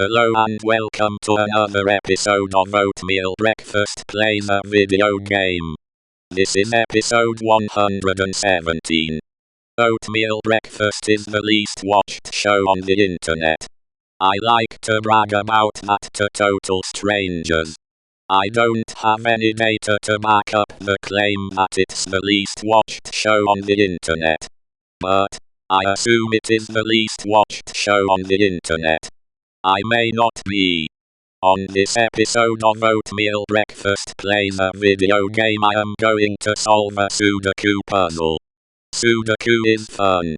Hello and welcome to another episode of Oatmeal Breakfast Plays a Video Game. This is episode 117. Oatmeal Breakfast is the least watched show on the internet. I like to brag about that to total strangers. I don't have any data to back up the claim that it's the least watched show on the internet. But I assume it is the least watched show on the internet. I may not be. On this episode of Oatmeal Breakfast Plays a Video Game, I am going to solve a ksudoku puzzle. Ksudoku is fun.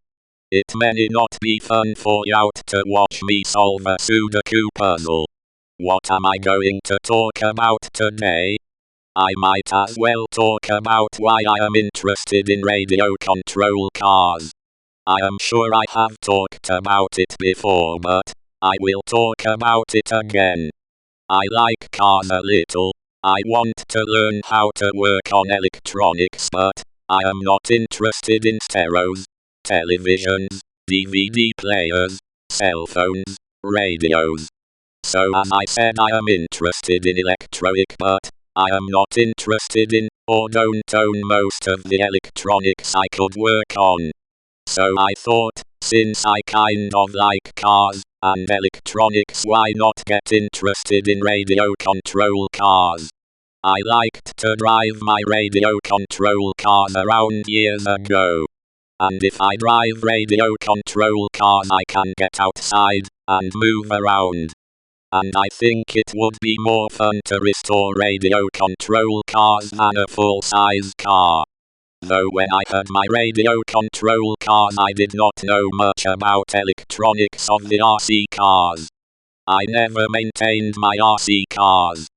It may not be fun for you to watch me solve a ksudoku puzzle. What am I going to talk about today? I might as well talk about why I am interested in radio control cars. I am sure I have talked about it before, but I will talk about it again. I like cars a little. I want to learn how to work on electronics, but I am not interested in stereos, televisions, DVD players, cell phones, radios. So as I said, I am interested in electronic, but I am not interested in, or don't own most of the electronics I could work on. So I thought, since I kind of like cars and electronics, why not get interested in radio control cars? I liked to drive my radio control cars around years ago. And if I drive radio control cars, I can get outside and move around. And I think it would be more fun to restore radio control cars than a full-size car. Though when I had my radio control cars, I did not know much about electronics of the RC cars. I never maintained my RC cars.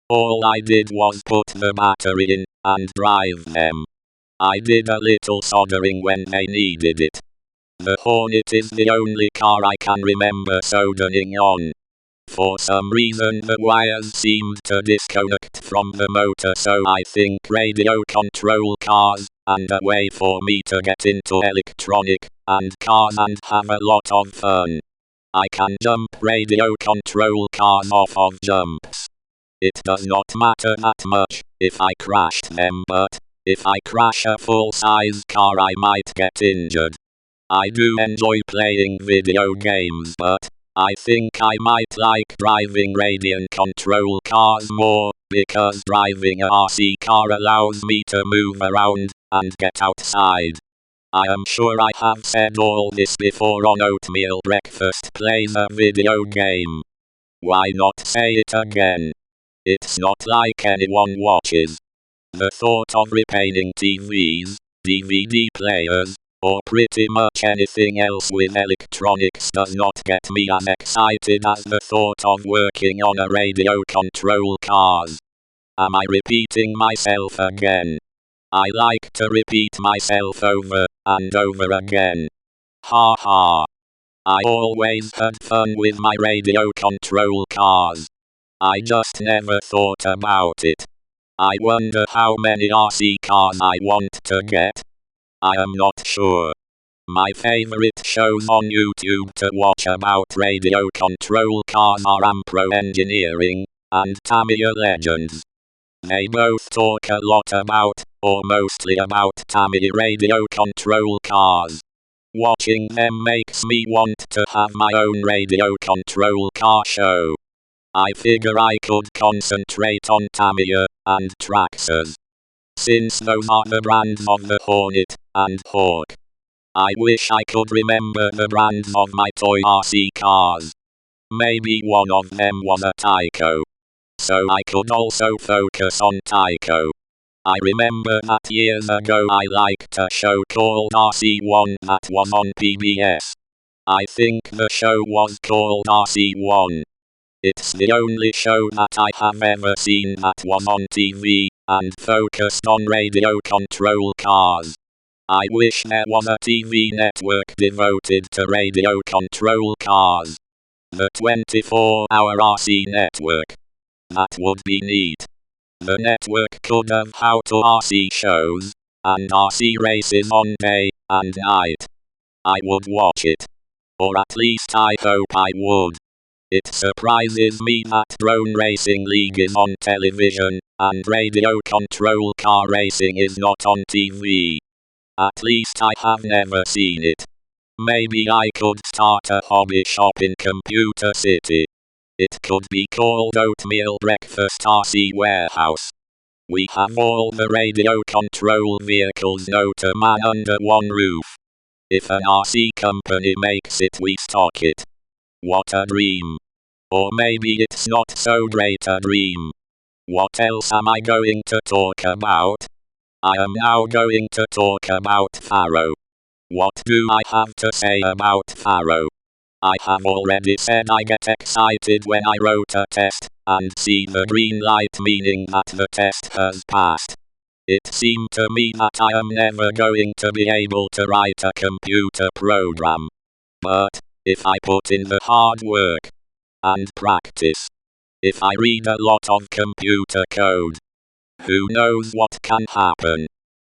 All I did was put the battery in and drive them. I did a little soldering when they needed it. The Hornet is the only car I can remember soldering on. For some reason the wires seemed to disconnect from the motor, so I think radio control cars, and a way for me to get into electronic and cars and have a lot of fun. I can jump radio control cars off of jumps. It does not matter that much if I crashed them, but if I crash a full-size car I might get injured. I do enjoy playing video games, but I think I might like driving radio control cars more, because driving a RC car allows me to move around and get outside. I am sure I have said all this before on Oatmeal Breakfast Plays a Video Game. Why not say it again? It's not like anyone watches. The thought of repairing TVs, DVD players, or pretty much anything else with electronics does not get me as excited as the thought of working on a radio control cars. Am I repeating myself again? I like to repeat myself over and over again. Ha ha. I always had fun with my radio control cars. I just never thought about it. I wonder how many RC cars I want to get. I am not sure. My favorite shows on YouTube to watch about radio control cars are Ampro Engineering and Tamiya Legends. They both talk a lot about, or mostly about, Tamiya radio control cars. Watching them makes me want to have my own radio control car show. I figure I could concentrate on Tamiya and Traxxas, since those are the brands of the Hornet and Hawk. I wish I could remember the brands of my toy RC cars. Maybe one of them was a Tyco, so I could also focus on Tyco. I remember that years ago I liked a show called RC1 that was on PBS. I think the show was called RC1. It's the only show that I have ever seen that was on TV and focused on radio control cars. I wish there was a TV network devoted to radio control cars. The 24-hour RC network. That would be neat. The network could have how-to RC shows and RC races on day and night. I would watch it. Or at least I hope I would. It surprises me that Drone Racing League is on television, and radio control car racing is not on TV. At least I have never seen it. Maybe I could start a hobby shop in Computer City. It could be called Oatmeal Breakfast RC Warehouse. We have all the radio control vehicles known to man under one roof. If an RC company makes it, we stock it. What a dream. Or maybe it's not so great a dream. What else am I going to talk about? I am now going to talk about Faro. What do I have to say about Faro? I have already said I get excited when I wrote a test, and see the green light meaning that the test has passed. It seemed to me that I am never going to be able to write a computer program. But, if I put in the hard work and practice, if I read a lot of computer code, who knows what can happen?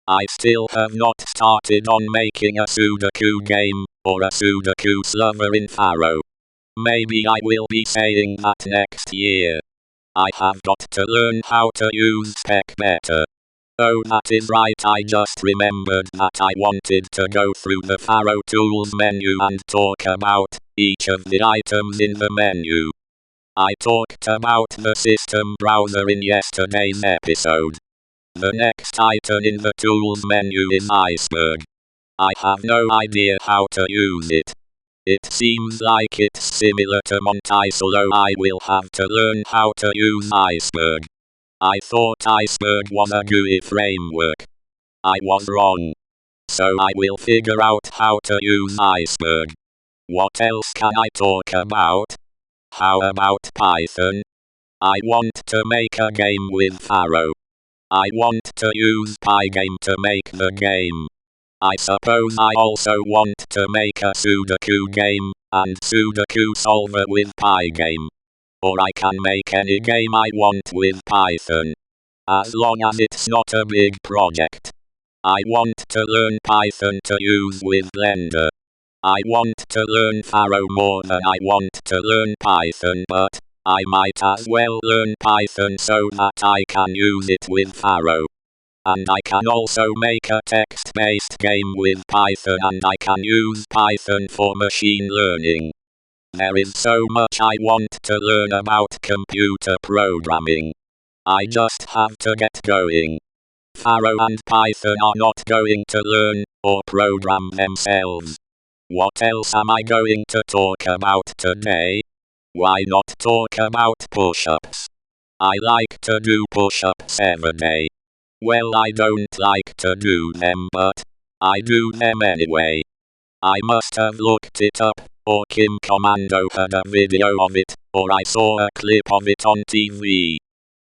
I still have not started on making a ksudoku game, or a ksudoku solver in Faro. Maybe I will be saying that next year. I have got to learn how to use spec better. Oh, that is right, I just remembered that I wanted to go through the Faro Tools menu and talk about each of the items in the menu. I talked about the system browser in yesterday's episode. The next item in the Tools menu is Iceberg. I have no idea how to use it. It seems like it's similar to Monty, so I will have to learn how to use Iceberg. I thought Iceberg was a GUI framework. I was wrong. So I will figure out how to use Iceberg. What else can I talk about? How about Python? I want to make a game with Faro. I want to use Pygame to make the game. I suppose I also want to make a ksudoku game, and ksudoku solver with Pygame. Or I can make any game I want with Python. As long as it's not a big project. I want to learn Python to use with Blender. I want to learn Faro more than I want to learn Python, but I might as well learn Python so that I can use it with Faro. And I can also make a text-based game with Python, and I can use Python for machine learning. There is so much I want to learn about computer programming. I just have to get going. Faro and Python are not going to learn or program themselves. What else am I going to talk about today? Why not talk about push-ups? I like to do push-ups every day. Well, I don't like to do them, but I do them anyway. I must have looked it up, or Kim Commando had a video of it, or I saw a clip of it on TV.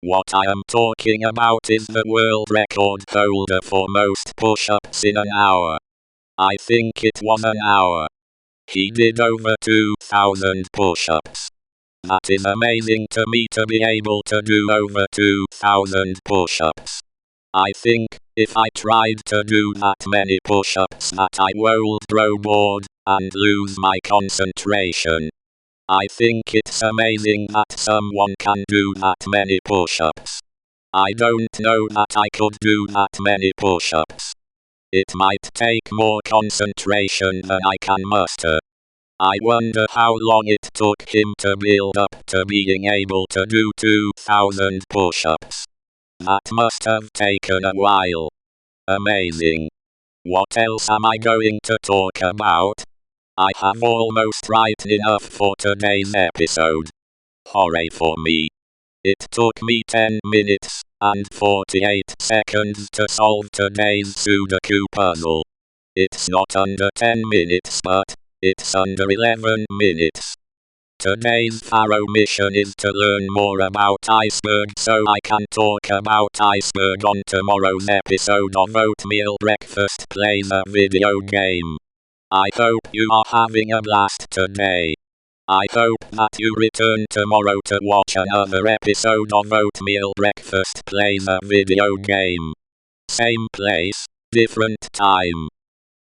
What I am talking about is the world record holder for most push-ups in an hour. I think it was an hour. He did over 2,000 push-ups. That is amazing to me to be able to do over 2,000 push-ups. I think, if I tried to do that many push-ups, that I would grow bored and lose my concentration. I think it's amazing that someone can do that many push-ups. I don't know that I could do that many push-ups. It might take more concentration than I can muster. I wonder how long it took him to build up to being able to do 2,000 push-ups. That must have taken a while. Amazing. What else am I going to talk about? I have almost written enough for today's episode. Hooray for me. It took me 10 minutes and 48 seconds to solve today's ksudoku puzzle. It's not under 10 minutes, but it's under 11 minutes. Today's Faro mission is to learn more about Iceberg, so I can talk about Iceberg on tomorrow's episode of Oatmeal Breakfast Plays a Video Game. I hope you are having a blast today. I hope that you return tomorrow to watch another episode of Oatmeal Breakfast Plays a Video Game. Same place, different time.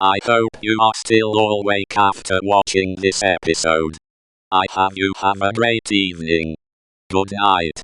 I hope you are still all awake after watching this episode. I have you have a great evening. Good night.